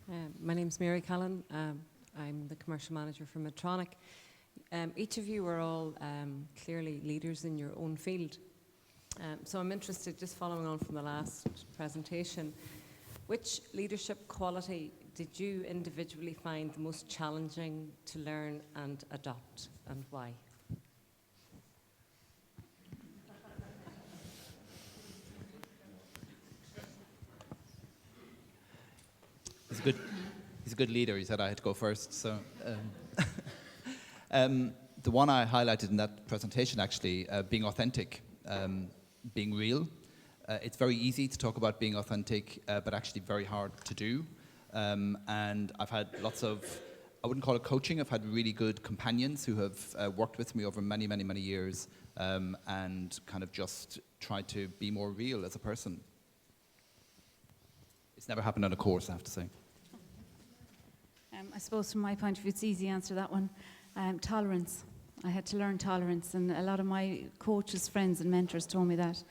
My name's Mary Callan. I'm the commercial manager for Medtronic. Each of you are all clearly leaders in your own field. So I'm interested, just following on from the last presentation, which leadership quality did you individually find the most challenging to learn and adopt, and why? He's a good leader. He said I had to go first. So, the one I highlighted in that presentation, actually, being authentic, being real. It's very easy to talk about being authentic, but actually very hard to do. And I've had lots of, I wouldn't call it coaching, I've had really good companions who have worked with me over many, many, many years, and kind of just tried to be more real as a person. It's never happened on a course, I have to say. I suppose from my point of view, it's easy to answer that one. Tolerance. I had to learn tolerance, and a lot of my coaches, friends and mentors told me that,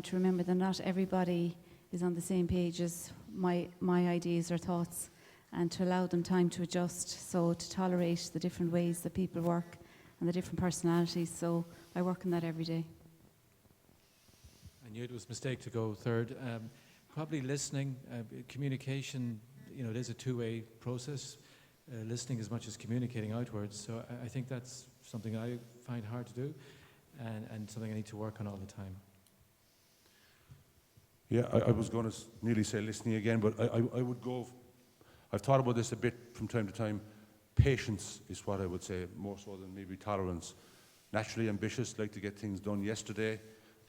to remember that not everybody is on the same page as my ideas or thoughts, and to allow them time to adjust, so to tolerate the different ways that people work and the different personalities. So I work on that every day. I knew it was a mistake to go third. Probably listening, communication, it is a two-way process, listening as much as communicating outwards. So I think that's something I find hard to do, and something I need to work on all the time. Yeah, I was going to nearly say listening again, but I would go, I've thought about this a bit from time to time. Patience is what I would say, more so than maybe tolerance. Naturally ambitious, like to get things done yesterday,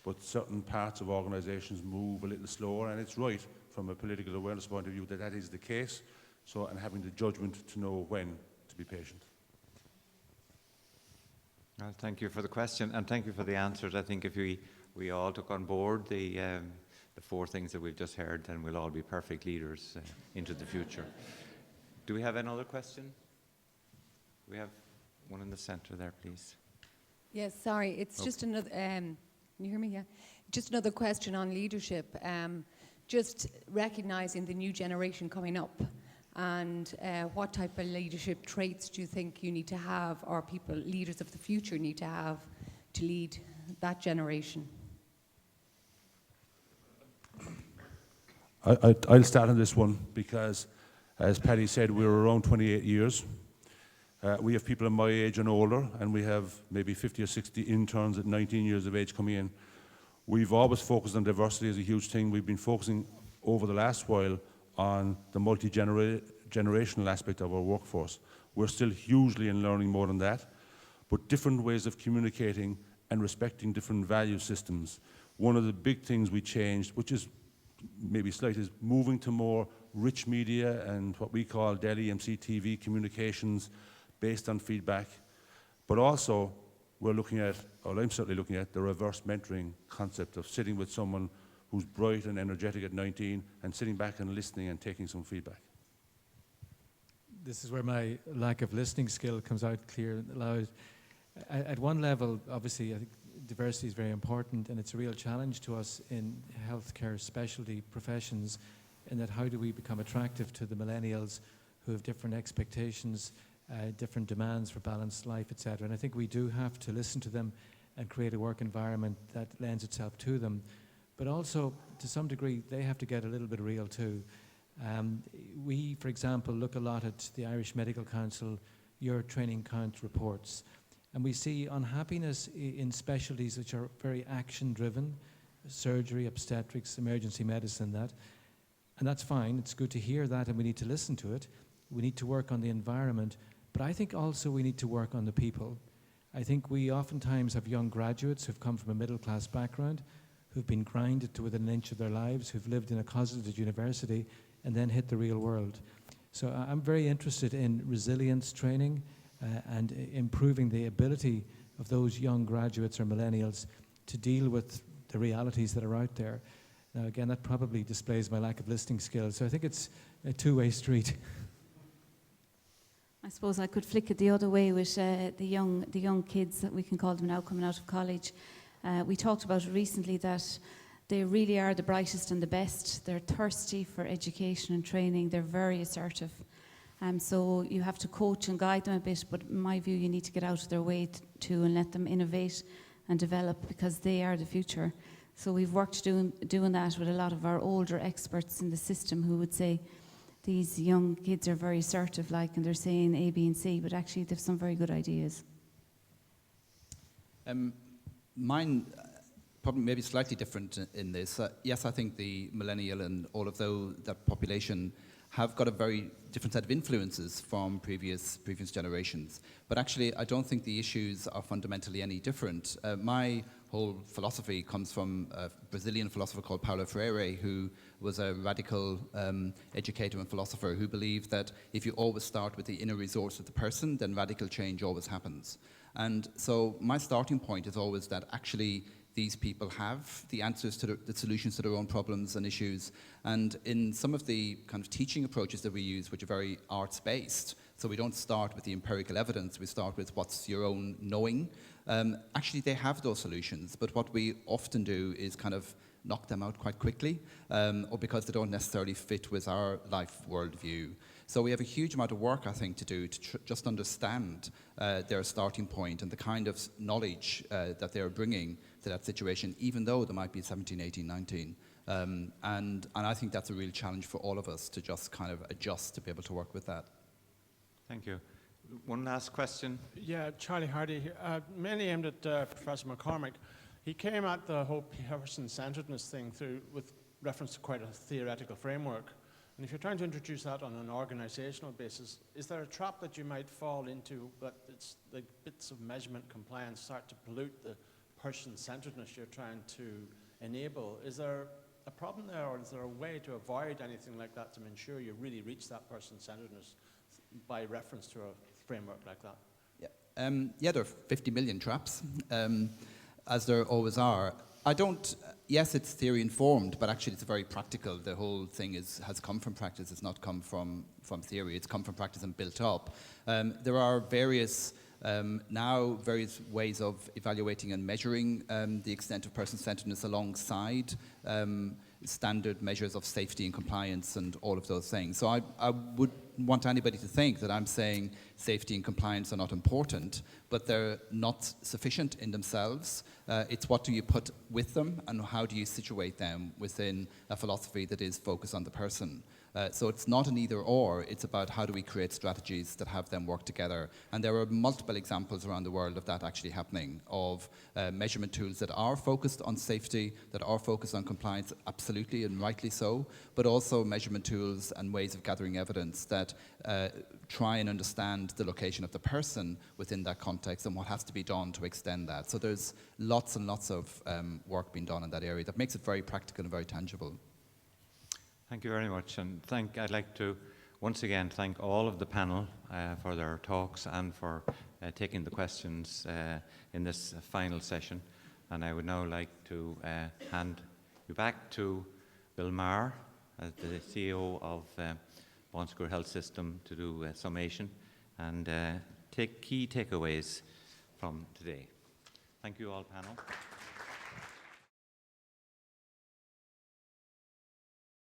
but certain parts of organizations move a little slower, and it's right from a political awareness point of view that is the case. So, and having the judgment to know when to be patient. Well, thank you for the question, and thank you for the answers. I think if we all took on board the four things that we've just heard, then we'll all be perfect leaders into the future. Do we have another question? We have one in the center there, please. Yes, sorry, it's just another, can you hear me? Yeah. Just another question on leadership. Just recognizing the new generation coming up, and what type of leadership traits do you think you need to have, or people, leaders of the future, need to have to lead that generation? I'll start on this one because, as Paddy said, we're around 28 years. We have people of my age and older, and we have maybe 50 or 60 interns at 19 years of age coming in. We've always focused on diversity as a huge thing. We've been focusing over the last while on the multi-generational aspect of our workforce. We're still hugely in learning more than that, but different ways of communicating and respecting different value systems. One of the big things we changed, which is maybe slight, is moving to more rich media and what we call Delhi MCTV communications based on feedback. But also, we're looking at, or I'm certainly looking at, the reverse mentoring concept of sitting with someone who's bright and energetic at 19 and sitting back and listening and taking some feedback. This is where my lack of listening skill comes out clear and loud. At one level, obviously, I think diversity is very important, and it's a real challenge to us in healthcare specialty professions, in that how do we become attractive to the millennials who have different expectations, different demands for balanced life, etc. And I think we do have to listen to them and create a work environment that lends itself to them. But also, to some degree, they have to get a little bit real too. We, for example, look a lot at the Irish Medical Council, Your Training Count reports, and we see unhappiness in specialties which are very action-driven, surgery, obstetrics, emergency medicine, and that's fine. It's good to hear that, and we need to listen to it. We need to work on the environment, but I think also we need to work on the people. I think we oftentimes have young graduates who've come from a middle-class background, who've been grinded to within an inch of their lives, who've lived in a cosseted university, and then hit the real world. So I'm very interested in resilience training and improving the ability of those young graduates or millennials to deal with the realities that are out there. Now again, that probably displays my lack of listening skills, so I think it's a two-way street. I suppose I could flick it the other way with the young kids, that we can call them now, coming out of college. We talked about it recently, that They really are the brightest and the best. They're thirsty for education and training. They're very assertive. So you have to coach and guide them a bit, but in my view, you need to get out of their way to and let them innovate and develop, because they are the future. So we've worked doing that with a lot of our older experts in the system who would say, these young kids are very assertive, and they're saying A, B, and C, but actually they have some very good ideas. Mine, probably maybe slightly different in this. Yes, I think the millennial and all of that population have got a very different set of influences from previous generations. But actually, I don't think the issues are fundamentally any different. My whole philosophy comes from a Brazilian philosopher called Paulo Freire, who was a radical educator and philosopher who believed that if you always start with the inner resource of the person, then radical change always happens. And so my starting point is always that actually these people have the answers to the solutions to their own problems and issues. And in some of the kind of teaching approaches that we use, which are very arts-based, so we don't start with the empirical evidence, we start with what's your own knowing. Actually, they have those solutions, but what we often do is kind of knock them out quite quickly, or because they don't necessarily fit with our life worldview. So we have a huge amount of work, I think, to do to just understand their starting point and the kind of knowledge that they're bringing to that situation, even though they might be 17, 18, 19. And I think that's a real challenge for all of us to just kind of adjust to be able to work with that. Thank you. One last question. Yeah, Charlie Hardy here. Mainly aimed at Professor McCormick. He came at the whole person-centeredness thing with reference to quite a theoretical framework. And if you're trying to introduce that on an organizational basis, is there a trap that you might fall into that it's like bits of measurement compliance start to pollute the person-centeredness you're trying to enable? Is there a problem there, or is there a way to avoid anything like that to ensure you really reach that person-centeredness by reference to a framework like that? Yeah, there are 50 million traps, as there always are. Yes, it's theory informed, but actually it's very practical. The whole thing has come from practice. It's not come from theory. It's come from practice and built up. There are various ways of evaluating and measuring the extent of person-centeredness alongside standard measures of safety and compliance and all of those things. So I would want anybody to think that I'm saying safety and compliance are not important, but they're not sufficient in themselves. It's what do you put with them and how do you situate them within a philosophy that is focused on the person. So it's not an either or, it's about how do we create strategies that have them work together. And there are multiple examples around the world of that actually happening, of measurement tools that are focused on safety, that are focused on compliance, absolutely and rightly so, but also measurement tools and ways of gathering evidence that try and understand the location of the person within that context and what has to be done to extend that. So there's lots and lots of work being done in that area that makes it very practical and very tangible. Thank you very much, and I'd like to once again thank all of the panel for their talks and for taking the questions in this final session. And I would now like to hand you back to Bill Maher, the CEO of Bon Secours Health System, to do a summation and take key takeaways from today. Thank you all, panel.